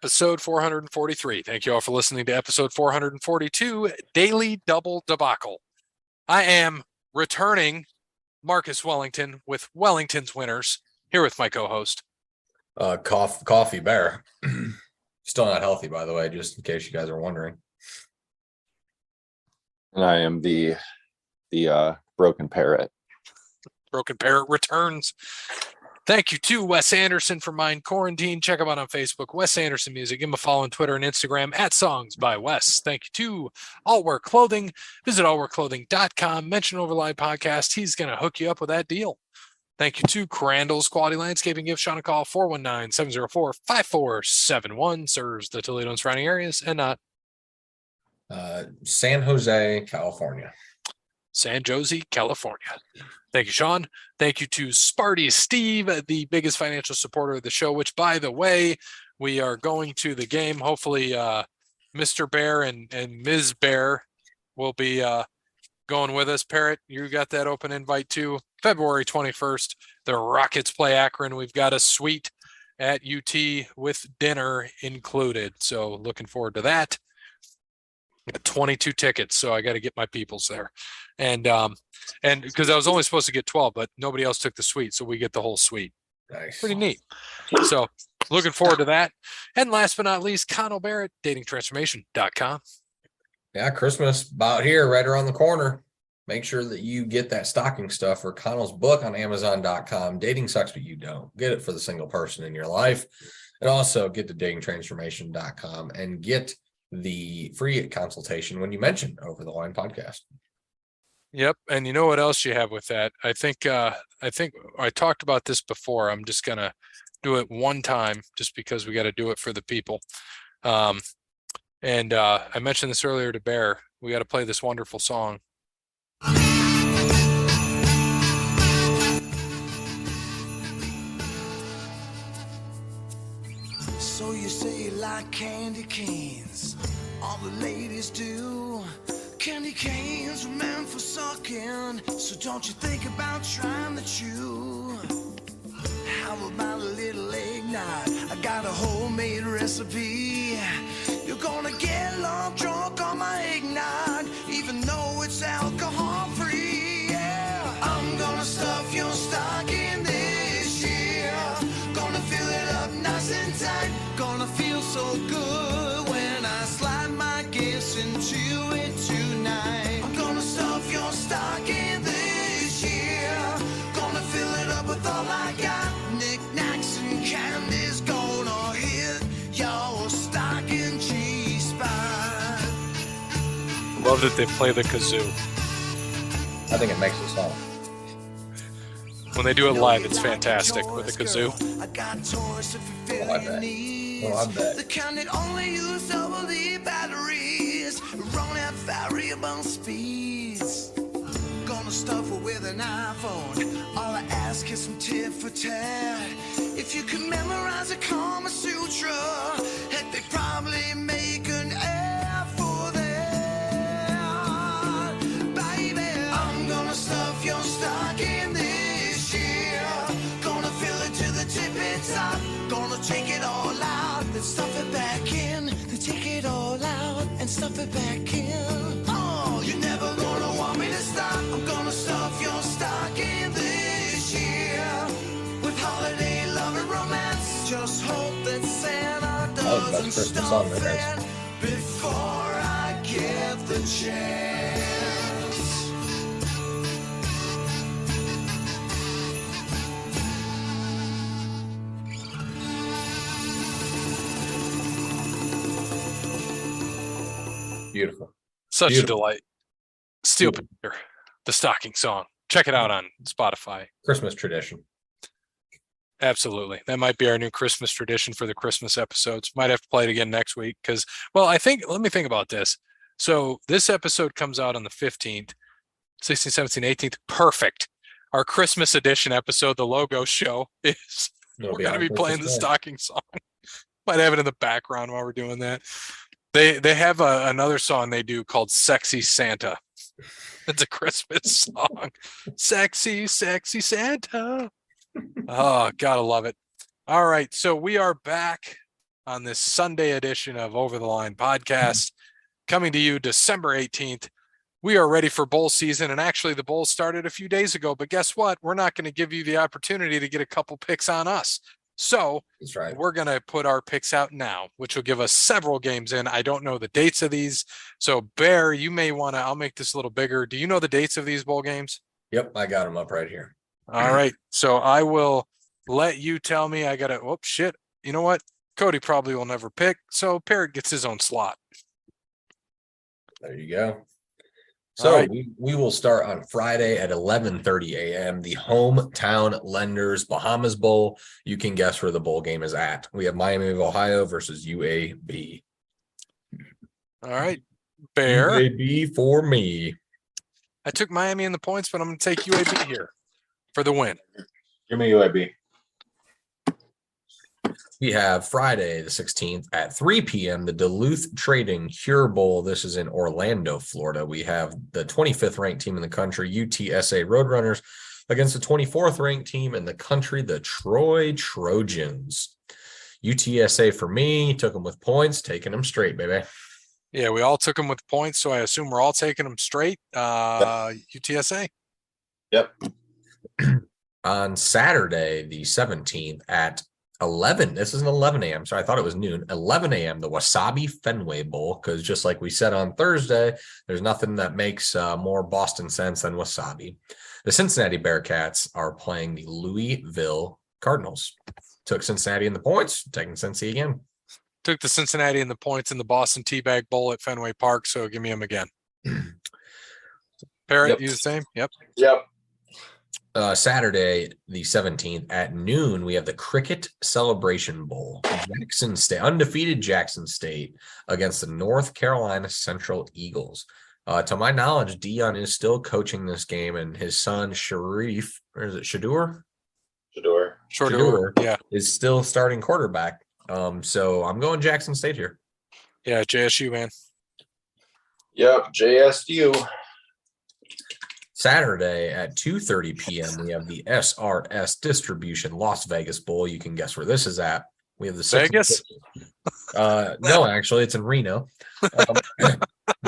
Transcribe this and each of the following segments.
episode 443. Thank you all for listening to episode 442, Daily Double Debacle. I am returning Marcus Wellington with Wellington's Winners, here with my co-host. Coffee Bear. Still not healthy, by the way, just in case you guys are wondering. And I am the Broken Parrot. Broken Parrot returns. Thank you to Wes Anderson for Mind Quarantine. Check him out on Facebook, Wes Anderson Music. Give him a follow on Twitter and Instagram at Songs by Wes. Thank you to All Work Clothing. Visit allworkclothing.com. Mention Overlive Podcast. He's going to hook you up with that deal. Thank you to Crandall's Quality Landscaping. Give Sean a call, 419-704-5471. Serves the Toledo and surrounding areas and not San Jose, California. San Jose, California. Thank you, Sean. Thank you to Sparty Steve, the biggest financial supporter of the show, which, by the way, we are going to the game. Hopefully, Mr. Bear and Ms. Bear will be going with us. Parrot, you got that open invite too. February 21st, the Rockets play Akron. We've got a suite at UT with dinner included. So looking forward to that. 22 tickets, so I got to get my peoples there, and because I was only supposed to get 12, but nobody else took the suite, so we get the whole suite. Nice. Pretty neat. So looking forward to that. And last but not least, Connell Barrett, datingtransformation.com. Yeah, Christmas about here, right around the corner. Make sure that you get that stocking stuff for Connell's book on Amazon.com. Dating sucks, but you don't. Get it for the single person in your life, and also get to datingtransformation.com and get the free consultation when you mention Over the Line podcast. Yep. And you know what else you have with that? I think I talked about this before. I'm just going to do it one time just because we got to do it for the people. I mentioned this earlier to Bear. We got to play this wonderful song. So you say you like candy canes, all the ladies do. Candy canes were meant for sucking, so don't you think about trying to chew. How about a little eggnog? I got a homemade recipe. You're gonna get love drunk on my eggnog, even though it's alcohol free. Yeah, I'm gonna stuff your stocking this year. Gonna fill it up nice and tight. Gonna feel so good when I slide my gifts into it tonight. I'm gonna stuff your stocking this year. Gonna fill it up with all I got. Knickknacks and candies gonna hit your stocking G-spot. Love that they play the kazoo. I think it makes it song. When they do it live, it's fantastic with the kazoo. I got toys if you feel I your bet. needs. Oh, I bet. The kind that only use double-D batteries, run at variable speeds. Gonna stuff it with an iPhone. All I ask is some tit for tat. If you can memorize a Kama Sutra, heck, they probably make an app for that. Baby, I'm gonna stuff your stocking this year. Gonna fill it to the tippy top. Gonna take it all out, then stuff it back in. Then take it all out and stuff it back in. Oh, you're never gonna want me to stop. I'm gonna stuff your stocking this year with holiday love and romance. Just hope that Santa That was the doesn't best Christmas song stuff there, guys. it before I get the chance. Beautiful. Such Beautiful. a delight. Steel Picture, the stocking song. Check it out on Spotify. Christmas tradition. Absolutely. That might be our new Christmas tradition for the Christmas episodes. Might have to play it again next week because, well, let me think about this. So this episode comes out on the 15th, 16th, 17th, 18th. Perfect. Our Christmas edition episode, the logo show, is It'll we're going to on be playing the Christmas Day. stocking song. Might have it in the background while we're doing that. They have another song they do called Sexy Santa. It's a Christmas song. Sexy, sexy Santa. Oh, gotta love it. All right. So we are back on this Sunday edition of Over the Line podcast, coming to you December 18th. We are ready for bowl season, and actually the bowl started a few days ago, but guess what? We're not going to give you the opportunity to get a couple picks on us. So That's right. we're going to put our picks out now, which will give us several games in. I don't know the dates of these. So Bear, you may want to, I'll make this a little bigger. Do you know the dates of these bowl games? Yep, I got them up right here. All right. So I will let you tell me. I got to, oh shit. You know what? Cody probably will never pick. So Parrot gets his own slot. There you go. So right. we will start on Friday at 11:30 a.m. The Hometown Lenders Bahamas Bowl. You can guess where the bowl game is at. We have Miami of Ohio versus UAB. All right. Bear. UAB for me. I took Miami in the points, but I'm going to take UAB here for the win. Give me UAB. We have Friday the 16th at 3 p.m. the Duluth Trading Cure Bowl. This is in Orlando, Florida. We have the 25th ranked team in the country, UTSA Roadrunners, against the 24th ranked team in the country, the Troy Trojans. UTSA for me, took them with points, taking them straight, baby. Yeah, we all took them with points, so I assume we're all taking them straight. UTSA. Yep. On Saturday the 17th at 11, this is an 11 a.m. So I thought it was noon, 11 a.m. the Wasabi Fenway Bowl, because just like we said on Thursday, there's nothing that makes more Boston sense than wasabi. The Cincinnati Bearcats are playing the Louisville Cardinals. Took Cincinnati in the points, taking Cincy again. Took the Cincinnati in the points in the Boston Teabag Bowl at Fenway Park, so give me them again. Parrot, Yep. you the same? Yep. Yep. Saturday, the 17th at noon, we have the Cricket Celebration Bowl. Jackson State, undefeated Jackson State against the North Carolina Central Eagles. To my knowledge, Dion is still coaching this game, and his son Sharif, or is it Shadur? Shador. Yeah. Is still starting quarterback. So I'm going Jackson State here. Yeah, JSU, man. Yep. JSU. Saturday at 2:30 p.m. we have the SRS Distribution Las Vegas Bowl. You can guess where this is at. We have the Vegas? No, actually, it's in Reno.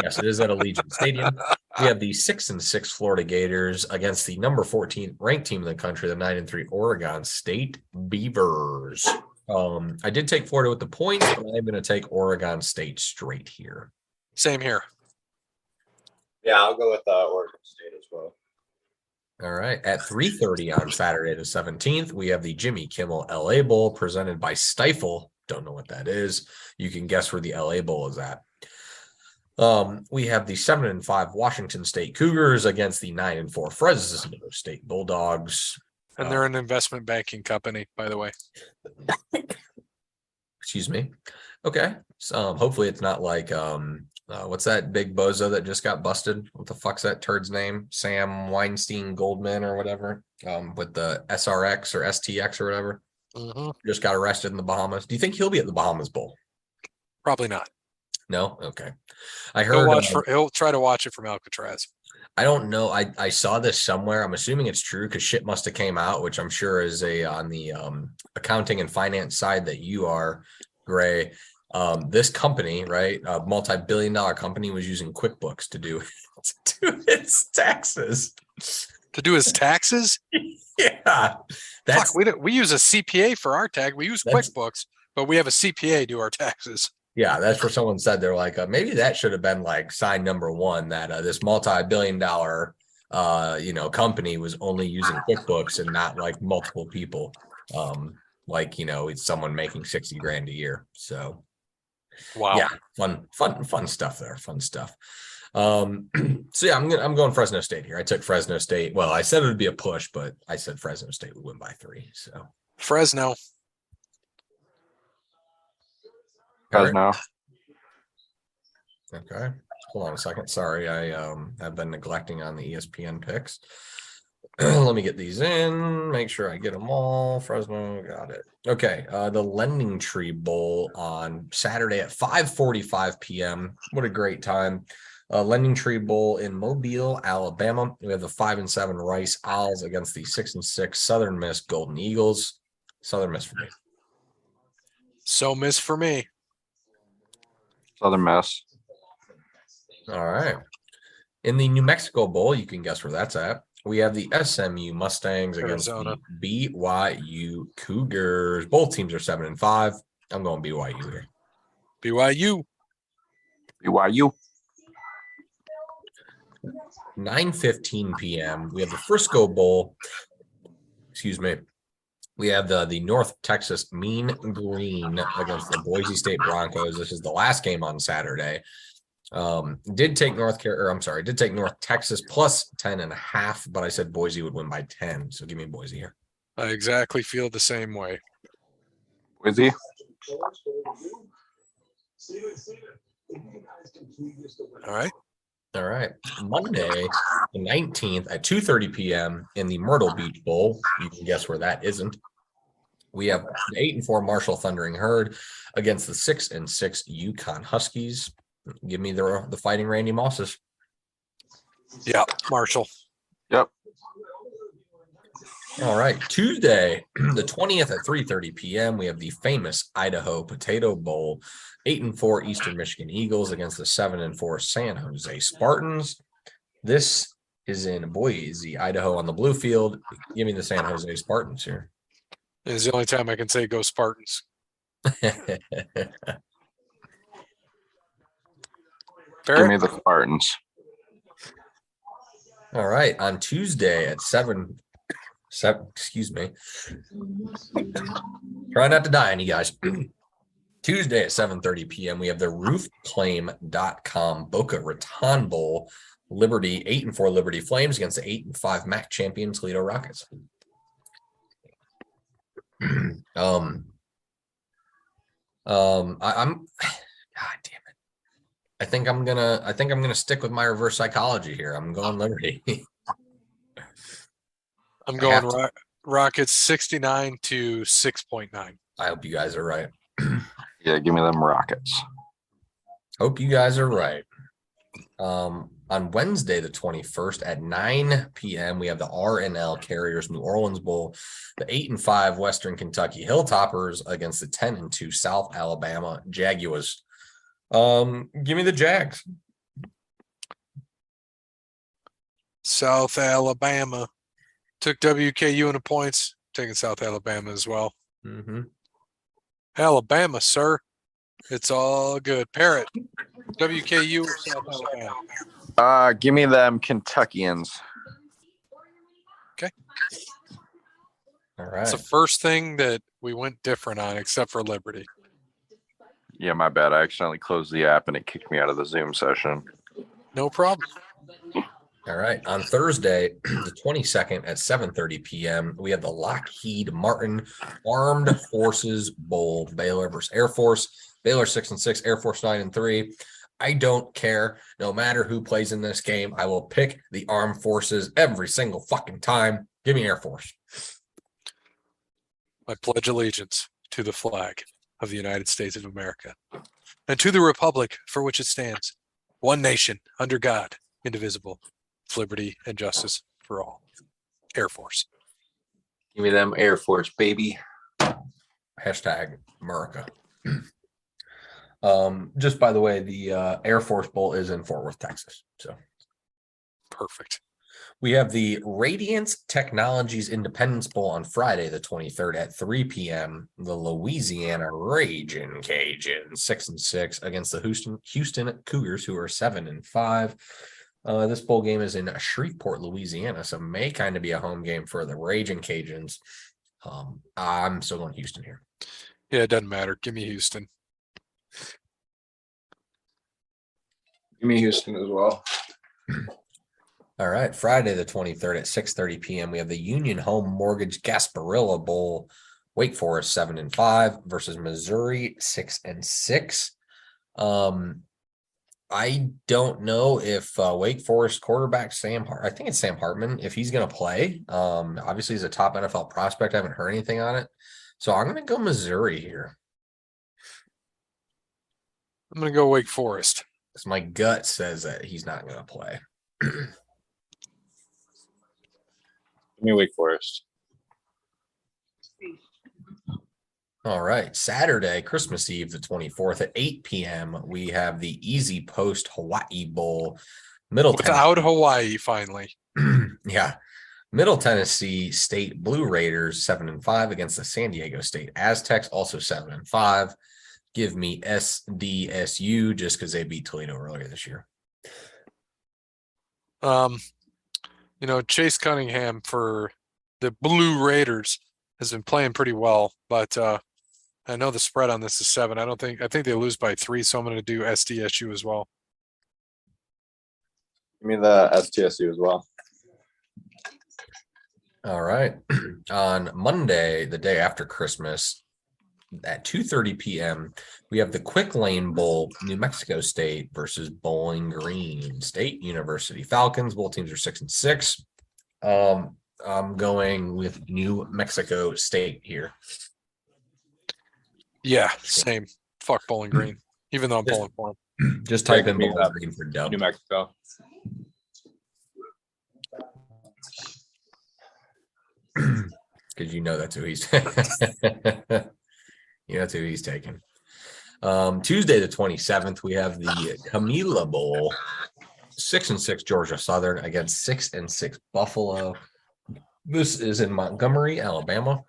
Yes, it is at Allegiant Stadium. We have the 6-6 Florida Gators against the number 14 ranked team in the country, the 9-3 Oregon State Beavers. I did take Florida with the points, but I'm going to take Oregon State straight here. Same here. Yeah, I'll go with Oregon State as well. All right. At 3:30 on Saturday the 17th, we have the Jimmy Kimmel LA Bowl presented by Stifle. Don't know what that is. You can guess where the LA Bowl is at. We have the 7-5 Washington State Cougars against the 9-4 Fresno State Bulldogs. And they're an investment banking company, by the way. Excuse me. Okay. So hopefully it's not like what's that big bozo that just got busted? What the fuck's that turd's name? Sam Weinstein Goldman or whatever, with the SRX or STX or whatever. Mm-hmm. Just got arrested in the Bahamas. Do you think he'll be at the Bahamas Bowl? Probably not. No? Okay. I heard He'll try to watch it from Alcatraz. I don't know. I saw this somewhere. I'm assuming it's true because shit must have came out, which I'm sure is on the accounting and finance side that you are, Gray. This company, right, a multi-billion-dollar company, was using QuickBooks to do its taxes. To do his taxes? Yeah, Fuck, we use a CPA for our tag. We use QuickBooks, but we have a CPA do our taxes. Yeah, that's where someone said they're like, maybe that should have been like sign number one, that this multi-billion-dollar company was only using QuickBooks and not like multiple people. It's someone making 60 grand a year. So wow. Yeah, fun stuff there. Fun stuff. So yeah, I'm going Fresno State here. I took Fresno State. Well, I said it would be a push, but I said Fresno State would win by 3. So Fresno. Fresno. Okay. Hold on a second. Sorry, I have been neglecting on the ESPN picks. Let me get these in, make sure I get them all. Fresno, got it. Okay, the Lending Tree Bowl on Saturday at 5:45 p.m. What a great time. Lending Tree Bowl in Mobile, Alabama. We have the 5-7 Rice Owls against the 6-6 Southern Miss Golden Eagles. Southern Miss for me. So miss for me. Southern Miss. All right. In the New Mexico Bowl, you can guess where that's at. We have the SMU Mustangs against Arizona. the BYU Cougars. Both teams are 7-5. I'm going BYU here. BYU. BYU. 9:15 p.m. We have the Frisco Bowl. Excuse me. We have the North Texas Mean Green against the Boise State Broncos. This is the last game on Saturday. Did take North Texas plus 10.5, but I said Boise would win by 10. So give me Boise here. I exactly feel the same way. Boise. All right. All right. Monday, the 19th at 2:30 p.m. in the Myrtle Beach Bowl. You can guess where that isn't. We have the 8-4 Marshall Thundering Herd against the 6-6 Yukon Huskies. Give me the Fighting Randy Mosses. Yeah, Marshall. Yep. All right. Tuesday, the 20th at 3:30 p.m. We have the famous Idaho Potato Bowl. 8-4 Eastern Michigan Eagles against the 7-4 San Jose Spartans. This is in Boise, Idaho on the blue field. Give me the San Jose Spartans here. It's the only time I can say go Spartans. Give Barrett? me the Spartans. All right. On Tuesday at 7, excuse me. Try not to die on you guys. Tuesday at 7:30 p.m. we have the roofclaim.com Boca Raton Bowl. Liberty 8-4 Liberty Flames against the 8-5 MAC champion Toledo Rockets. I'm God damn it. I think I'm gonna stick with my reverse psychology here. I'm going Liberty. I'm going Rockets 69 to 6.9. I hope you guys are right. Yeah, give me them Rockets. Hope you guys are right. On Wednesday, the 21st at 9 p.m., we have the R&L Carriers New Orleans Bowl, the 8-5 Western Kentucky Hilltoppers against the 10-2 South Alabama Jaguars. Give me the Jags. South Alabama. Took WKU in the points. Taking South Alabama as well. Mm-hmm. Alabama, sir. It's all good. Parrot. WKU or South Alabama? Give me them Kentuckians. Okay. All right. It's the first thing that we went different on, except for Liberty. Yeah, my bad. I accidentally closed the app and it kicked me out of the Zoom session. No problem. All right. On Thursday, the 22nd at 7:30 p.m., we have the Lockheed Martin Armed Forces Bowl. Baylor versus Air Force. Baylor 6-6, Air Force 9-3. I don't care. No matter who plays in this game, I will pick the Armed Forces every single fucking time. Give me Air Force. I pledge allegiance to the flag of the United States of America and to the republic for which it stands, one nation, under God, indivisible, with liberty and justice for all. Air Force. Give me them Air Force, baby. Hashtag America. Just by the way, the Air Force Bowl is in Fort Worth, Texas. So Perfect. we have the Radiance Technologies Independence Bowl on Friday, the 23rd at 3 p.m. The Louisiana Raging Cajuns 6-6 against the Houston Cougars, who are 7-5. This bowl game is in Shreveport, Louisiana, so may kind of be a home game for the Raging Cajuns. I'm still going Houston here. Yeah, it doesn't matter. Give me Houston. Give me Houston as well. All right, Friday the 23rd at 6:30 p.m. we have the Union Home Mortgage Gasparilla Bowl. Wake Forest 7-5 versus Missouri 6-6. I don't know if Wake Forest quarterback I think it's Sam Hartman, if he's going to play. Obviously, he's a top NFL prospect. I haven't heard anything on it. So I'm going to go Missouri here. I'm going to go Wake Forest. Because my gut says that he's not going to play. Give me Wake Forest. All right. Saturday, Christmas Eve, the 24th at 8 p.m. We have the Easy Post Hawaii Bowl. Middle Without Hawaii, finally. Yeah. Middle Tennessee State Blue Raiders 7-5 against the San Diego State Aztecs, also 7-5. Give me SDSU just because they beat Toledo earlier this year. Chase Cunningham for the Blue Raiders has been playing pretty well, but I know the spread on this is 7. I think they lose by 3, so I'm going to do SDSU as well. Give me the STSU as well. All right. On Monday, the day after Christmas, at 2:30 p.m., we have the Quick Lane Bowl, New Mexico State versus Bowling Green State University Falcons. Both teams are 6-6. I'm going with New Mexico State here. Yeah, same. Fuck Bowling Green, even though I'm pulling for them. Just type in Bowling Green for dub. New Mexico. Because you know that's who he's that's who he's taking. Tuesday the 27th, we have the Camila Bowl, 6-6 Georgia Southern against 6-6 Buffalo. This is in Montgomery, Alabama.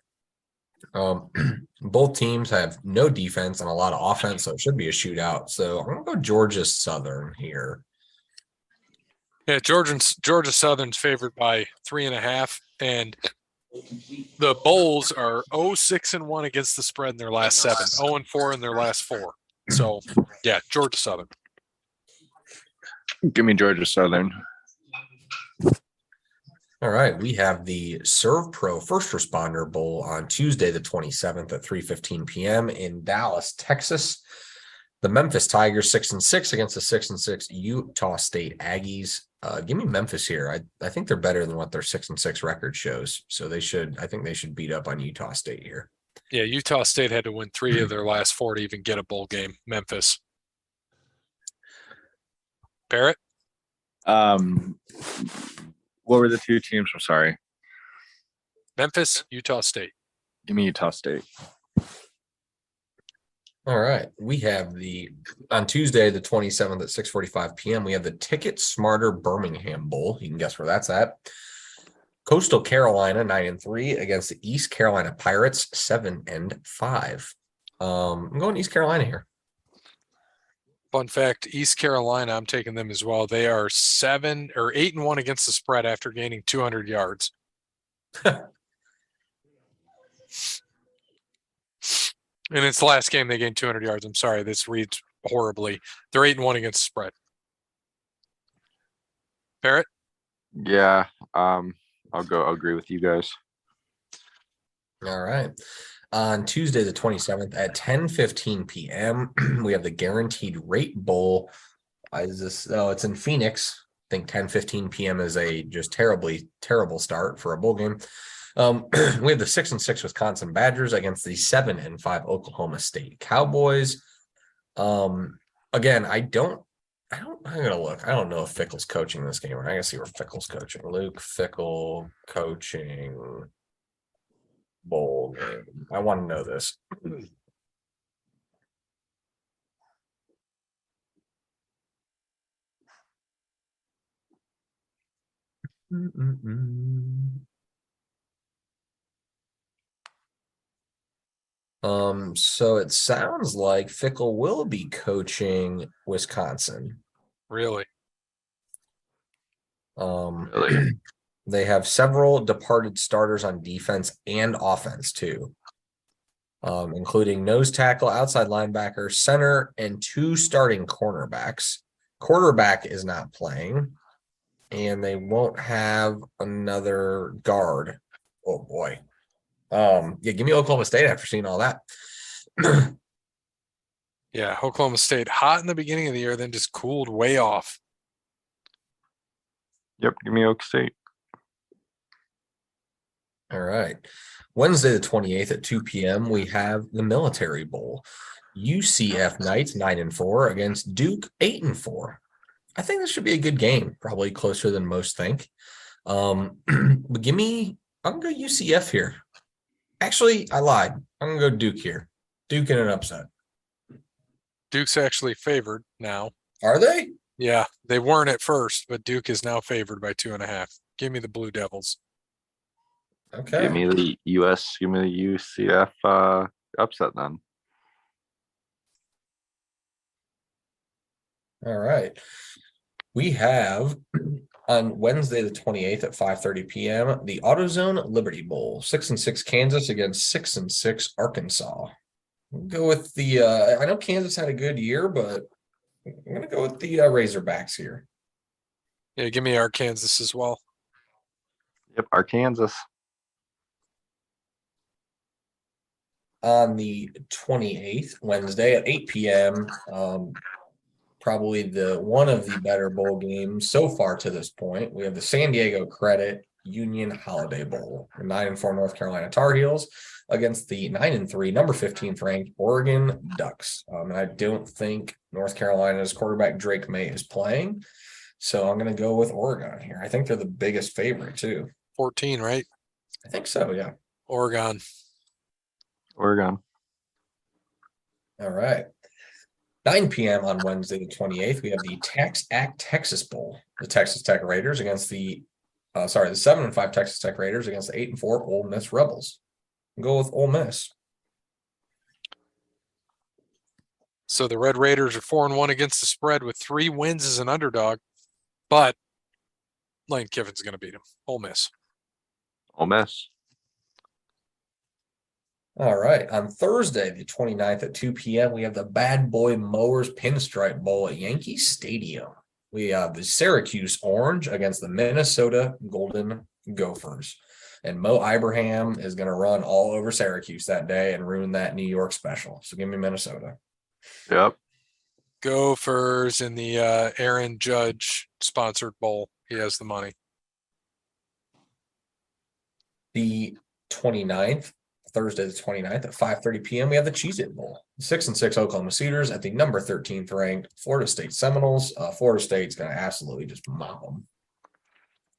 Both teams have no defense and a lot of offense, so it should be a shootout. So I'm gonna go Georgia Southern here. Yeah, Georgia Southern's favored by 3.5, and the Bulls are 0-6-1 against the spread in their last 7, 0-4 in their last 4. So, yeah, Georgia Southern. Give me Georgia Southern. All right, we have the Serve Pro First Responder Bowl on Tuesday, the 27th at 3:15 p.m. in Dallas, Texas. The Memphis Tigers 6-6 against the 6-6 Utah State Aggies. Give me Memphis here. I think they're better than what their 6-6 record shows. So I think they should beat up on Utah State here. Yeah, Utah State had to win 3 of their last 4 to even get a bowl game. Memphis. Barrett? What were the 2 teams? I'm sorry. Memphis, Utah State. Give me Utah State. All right. We have on Tuesday, the 27th at 6:45 p.m., we have the Ticket Smarter Birmingham Bowl. You can guess where that's at. Coastal Carolina 9-3 against the East Carolina Pirates 7-5. I'm going East Carolina here. Fun fact, East Carolina, I'm taking them as well. They are 8-1 against the spread after gaining 200 yards. In its last game, they gained 200 yards. I'm sorry, this reads horribly. They're 8-1 against the spread. Barrett? Yeah, I'll agree with you guys. All right. On Tuesday, the 27th at 10:15 p.m., we have the Guaranteed Rate Bowl. It's in Phoenix. I think 10:15 p.m. is a just terrible start for a bowl game. We have the 6-6 Wisconsin Badgers against the 7-5 Oklahoma State Cowboys. Again, I'm gonna look. I don't know if Fickle's coaching this game. I gotta see where Fickle's coaching. Luke Fickle coaching bowl game. I want to know this. So it sounds like Fickle will be coaching Wisconsin. Really? Really? They have several departed starters on defense and offense too, including nose tackle, outside linebacker, center, and 2 starting cornerbacks. Quarterback is not playing, and they won't have another guard. Oh boy. Give me Oklahoma State after seeing all that. Yeah, Oklahoma State hot in the beginning of the year, then just cooled way off. Yep, give me Oak State. All right. Wednesday, the 28th at 2 p.m., we have the Military Bowl. UCF Knights 9-4 against Duke 8-4. I think this should be a good game, probably closer than most think. But I'll go UCF here. Actually, I lied. I'm gonna go Duke here. Duke in an upset. Duke's actually favored now. Are they? Yeah, they weren't at first, but Duke is now favored by 2.5. Give me the Blue Devils. Okay. Give me the UCF upset then. All right. We have on Wednesday the 28th at 5:30 p.m. the AutoZone Liberty Bowl, 6-6 Kansas against 6-6 Arkansas. We'll go with the I know Kansas had a good year, but I'm gonna go with the Razorbacks here. Yeah, give me Arkansas as well. Yep, Arkansas. On the 28th, Wednesday at 8 p.m. Probably the one of the better bowl games so far to this point. We have the San Diego Credit Union Holiday Bowl, the 9-4 North Carolina Tar Heels against the 9-3 number 15th ranked Oregon Ducks. And I don't think North Carolina's quarterback Drake May is playing, so I'm going to go with Oregon here. I think they're the biggest favorite too. 14, right? I think so. Yeah. Oregon. Oregon. All right. 9 p.m. on Wednesday, the 28th, we have the Tax Act Texas Bowl. The Texas Tech Raiders against the 7-5 Texas Tech Raiders against the 8-4 Ole Miss Rebels. Go with Ole Miss. So the Red Raiders are 4-1 against the spread with 3 wins as an underdog, but Lane Kiffin's going to beat him. Ole Miss. Ole Miss. All right. On Thursday, the 29th at 2 p.m., we have the Bad Boy Mowers Pinstripe Bowl at Yankee Stadium. We have the Syracuse Orange against the Minnesota Golden Gophers. And Mo Ibrahim is going to run all over Syracuse that day and ruin that New York special. So give me Minnesota. Yep. Gophers in the Aaron Judge sponsored bowl. He has the money. The 29th, Thursday the 29th at 5:30 p.m., we have the Cheez-It Bowl. 6-6 Oklahoma Cedars at the number 13th ranked Florida State Seminoles. Florida State's going to absolutely just mop them.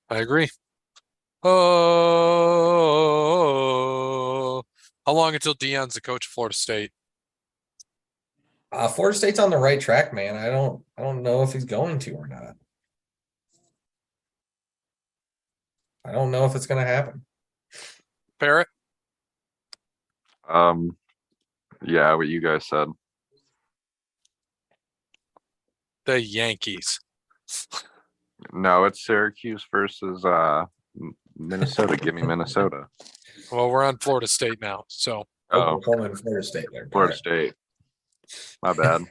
I agree. Oh, how long until Deion's the coach of Florida State? Florida State's on the right track, man. I don't know if he's going to or not. I don't know if it's going to happen. Parrot? Yeah, what you guys said. The Yankees. No, it's Syracuse versus Minnesota. Give me Minnesota. Well, we're on Florida State now, so Oh, Oklahoma and Florida State there. Florida State. My bad.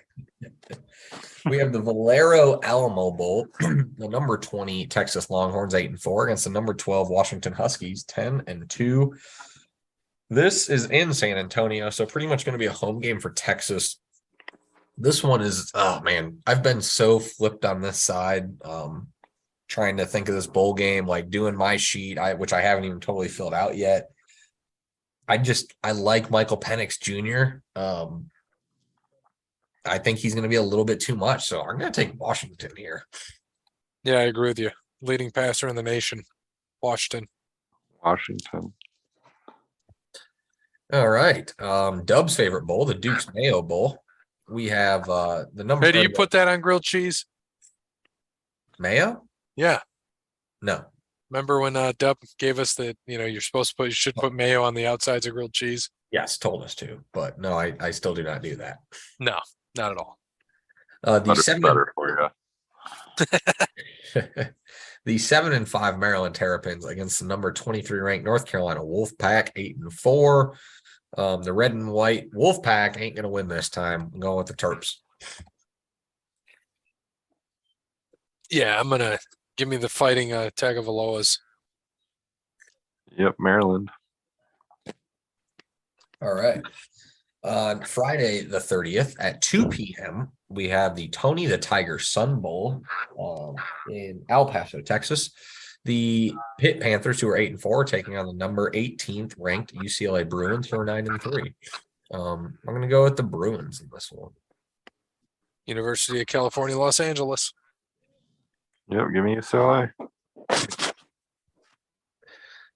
We have the Valero Alamo Bowl, the number 20 Texas Longhorns 8-4 against the number 12 Washington Huskies 10-2. This is in San Antonio, so pretty much going to be a home game for Texas. This one is, oh man, I've been so flipped on this side, trying to think of this bowl game, like doing my sheet, which I haven't even totally filled out yet. I like Michael Penix Jr. I think he's going to be a little bit too much, so I'm going to take Washington here. yeah, I agree with you. Leading passer in the nation, Washington. Washington. All right. Dub's favorite bowl, the Duke's Mayo Bowl. We have the number. Hey, do you put that on grilled cheese? Mayo? Yeah. No. Remember when Dub gave us the, you should put mayo on the outsides of grilled cheese? Yes, told us to, but no, I still do not do that. No, not at all. The Better for you. the 7-5 Maryland Terrapins against the number 23 ranked North Carolina Wolfpack 8-4. The red and white Wolfpack ain't gonna win this time. I'm going with the Terps. Yeah, I'm gonna give me the fighting Tagovailoas. Yep, Maryland. All right. On Friday the 30th at 2 p.m., we have the Tony the Tiger Sun Bowl in El Paso, Texas. The Pitt Panthers, who are 8-4, taking on the number 18th ranked UCLA Bruins, who are 9-3. I'm going to go with the Bruins in this one. University of California, Los Angeles. Yep, give me UCLA.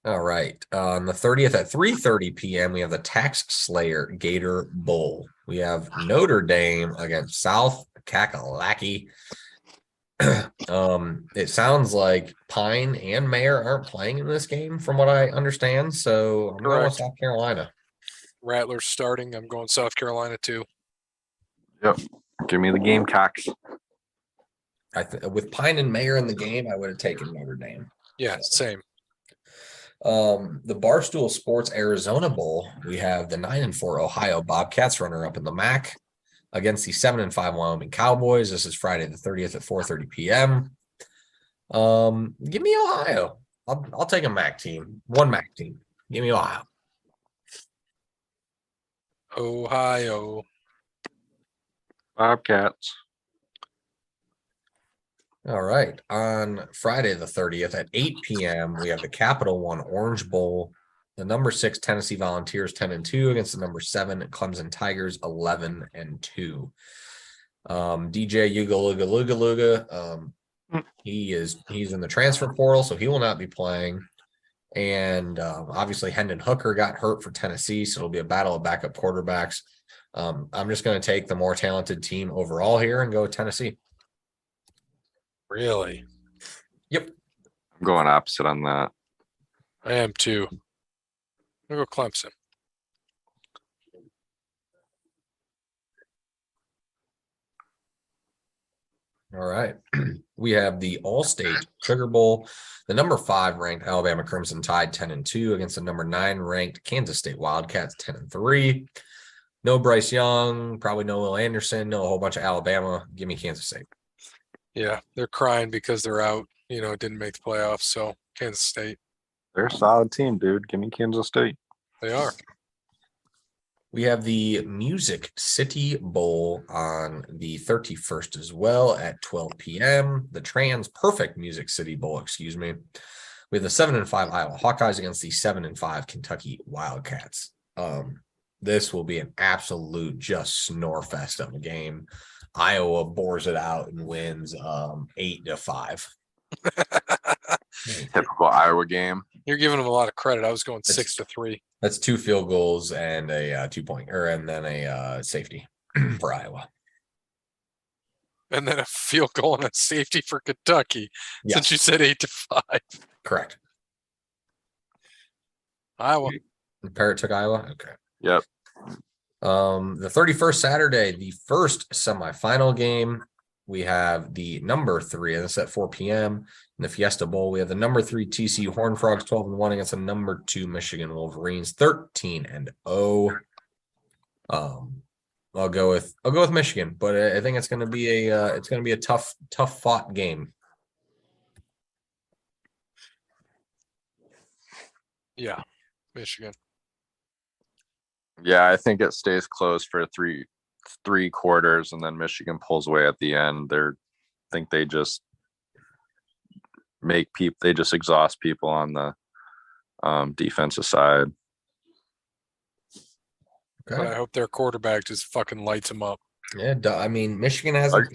All right. On the 30th at 3:30 p.m., we have the Tax Slayer Gator Bowl. We have Notre Dame against South Kakalaki. It sounds like Pine and Mayer aren't playing in this game, from what I understand. So I'm going with Correct. South Carolina. Rattlers starting. I'm going South Carolina too. Yep. Give me the Gamecocks. With Pine and Mayer in the game, I would have taken Notre Dame. Yeah, same. The Barstool Sports Arizona Bowl, we have the 9-4 Ohio Bobcats runner-up in the MAC against the 7-5 Wyoming Cowboys. This is Friday the 30th at 4:30 p.m. Give me Ohio. I'll take a MAC team. One MAC team. Give me Ohio. Ohio. Bobcats. All right. On Friday the 30th at 8 p.m., we have the Capital One Orange Bowl. The number 6 Tennessee Volunteers 10-2 against the number 7 Clemson Tigers 11-2. DJ Yuga Luga. He's in the transfer portal, so he will not be playing. And obviously Hendon Hooker got hurt for Tennessee, so it'll be a battle of backup quarterbacks. I'm just going to take the more talented team overall here and go with Tennessee. Really? Yep. I'm going opposite on that. I am too. I'm going to go Clemson. All right. We have the All-State Sugar Bowl. The number 5 ranked Alabama Crimson Tide 10-2 against the number 9 ranked Kansas State Wildcats 10-3. No Bryce Young, probably no Will Anderson, no a whole bunch of Alabama. Give me Kansas State. Yeah, they're crying because they're out. Didn't make the playoffs. So Kansas State. They're a solid team, dude. Give me Kansas State. They are. We have the Music City Bowl on the 31st as well at 12 p.m. The Trans Perfect Music City Bowl, excuse me. We have the 7-5 Iowa Hawkeyes against the 7-5 Kentucky Wildcats. This will be an absolute just snore fest of a game. Iowa bores it out and wins 8-5. Typical Iowa game. You're giving them a lot of credit. I was going 6-3. That's 2 field goals and a 2-point, and then a safety for Iowa. And then a field goal and a safety for Kentucky. Yes. Since you said 8-5. Correct. Iowa. Parrott took Iowa. Okay. Yep. The 31st Saturday, the first semifinal game, we have the number 3, and it's at 4 p.m. in the Fiesta Bowl. We have the number 3 TCU Horned Frogs 12-1 against the number 2 Michigan Wolverines 13-0. I'll go with Michigan, but I think it's going to be a tough fought game. Yeah, Michigan. Yeah, I think it stays close for three quarters, and then Michigan pulls away at the end. I think they just exhaust people on the defensive side. Okay. But I hope their quarterback just fucking lights them up. Yeah, I mean, Michigan haven't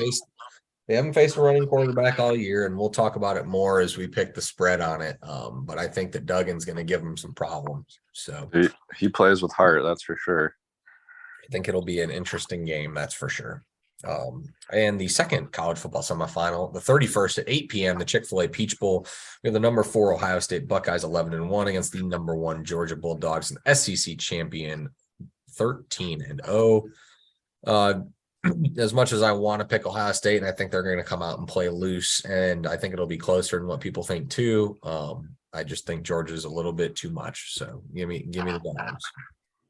faced a running quarterback all year, and we'll talk about it more as we pick the spread on it. But I think that Duggan's going to give them some problems. So he plays with heart, that's for sure. I think it'll be an interesting game, that's for sure. And the second college football semifinal, the 31st at 8 p.m., the Chick-fil-A Peach Bowl. We have the number 4 Ohio State Buckeyes 11-1 against the number 1 Georgia Bulldogs, an SEC champion 13-0. As much as I want to pick Ohio State, and I think they're going to come out and play loose, and I think it'll be closer than what people think too. I just think Georgia's a little bit too much. So give me the Bulldogs.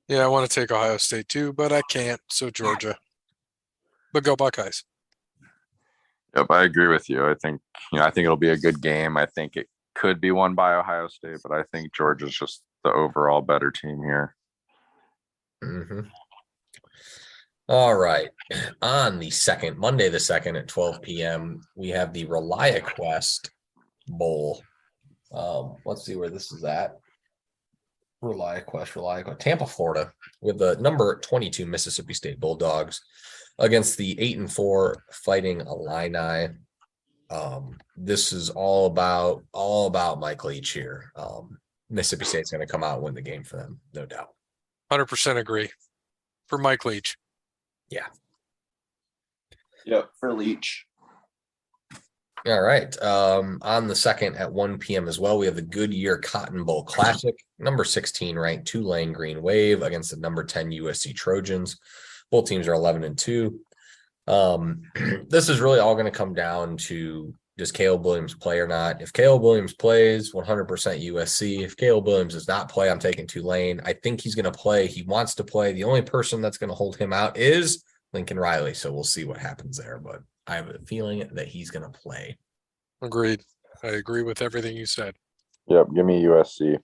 Yeah, I want to take Ohio State too, but I can't. So Georgia. But go Buckeyes. Yep, I agree with you. I think it'll be a good game. I think it could be won by Ohio State, but I think Georgia's just the overall better team here. Mm-hmm. All right. On the Monday the 2nd at 12 p.m., we have the ReliaQuest Bowl. Let's see where this is at. ReliaQuest, Tampa, Florida, with the number 22 Mississippi State Bulldogs against the 8-4 Fighting Illini. This is all about Mike Leach here. Mississippi State's going to come out and win the game for them, no doubt. 100% agree. For Mike Leach. Yep, for Leach. All right. On the 2nd at 1 p.m. as well, we have the Goodyear Cotton Bowl Classic, number 16 ranked Tulane Green Wave against the number 10 USC Trojans. Both teams are 11-2. This is really all going to come down to, does Caleb Williams play or not? If Caleb Williams plays, 100% USC. If Caleb Williams does not play, I'm taking Tulane. I think he's going to play. He wants to play. The only person that's going to hold him out is Lincoln Riley. So we'll see what happens there, but I have a feeling that he's going to play. Agreed. I agree with everything you said. Yep, give me USC.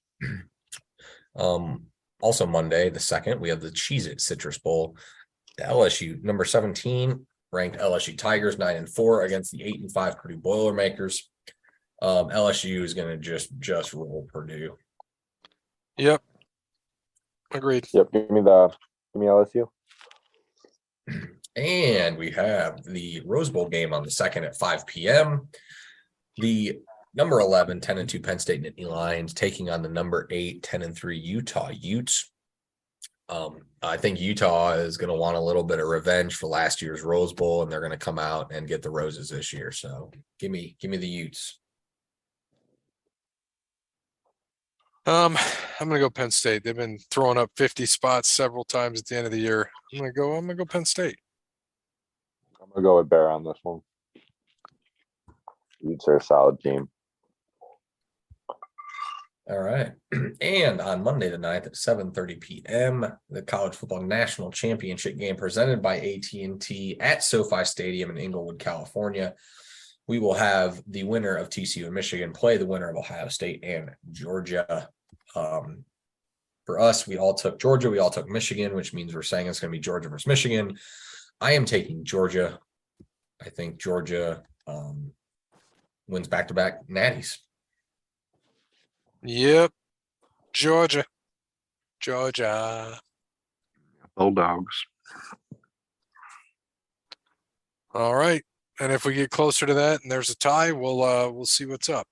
Also Monday, the 2nd, we have the Cheez-It Citrus Bowl. The LSU, number 17, ranked LSU Tigers 9-4 against the 8-5 Purdue Boilermakers. LSU is going to just roll Purdue. Yep. Agreed. Yep, give me LSU. And we have the Rose Bowl game on the 2nd at 5 p.m. The number 11, 10-2 Penn State Nittany Lions taking on the number 8, 10-3 Utah Utes. I think Utah is going to want a little bit of revenge for last year's Rose Bowl, and they're going to come out and get the roses this year. So give me the Utes. I'm going to go Penn State. They've been throwing up 50 spots several times at the end of the year. I'm going to go Penn State. I'm going to go with Bear on this one. Utes are a solid team. All right. And on Monday the 9th at 7:30 p.m., the College Football National Championship game presented by AT&T at SoFi Stadium in Inglewood, California. We will have the winner of TCU and Michigan play the winner of Ohio State and Georgia. For us, we all took Georgia. We all took Michigan, which means we're saying it's going to be Georgia versus Michigan. I am taking Georgia. I think Georgia wins back-to-back natties. Yep. Georgia. Bulldogs. All right. And if we get closer to that and there's a tie, we'll see what's up.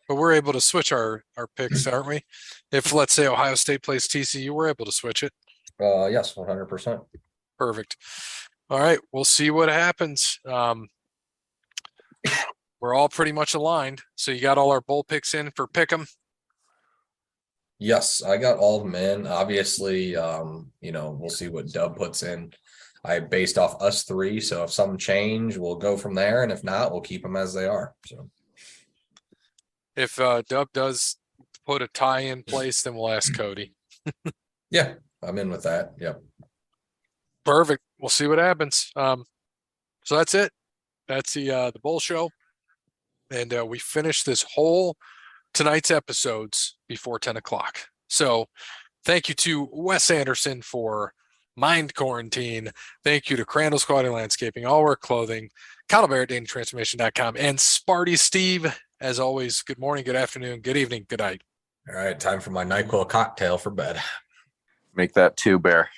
But we're able to switch our picks, aren't we? If, let's say, Ohio State plays TCU, we're able to switch it. Yes, 100%. Perfect. All right. We'll see what happens. We're all pretty much aligned. So you got all our bowl picks in for Pick'em? Yes, I got all of them in. Obviously, we'll see what Dub puts in. I based off us three, so if some change, we'll go from there, and if not, we'll keep them as they are. So, if Dub does put a tie in place, then we'll ask Cody. Yeah, I'm in with that. Yep. Perfect. We'll see what happens. So that's it. That's the bowl show, and we finished this whole tonight's episodes before 10 o'clock. So thank you to Wes Anderson for Mind Quarantine. Thank you to Crandall's Quality Landscaping, All Work Clothing, Kyle Bear at DanaTransformation.com, and Sparty Steve. As always, good morning, good afternoon, good evening, good night. All right, time for my NyQuil cocktail for bed. Make that 2, Bear.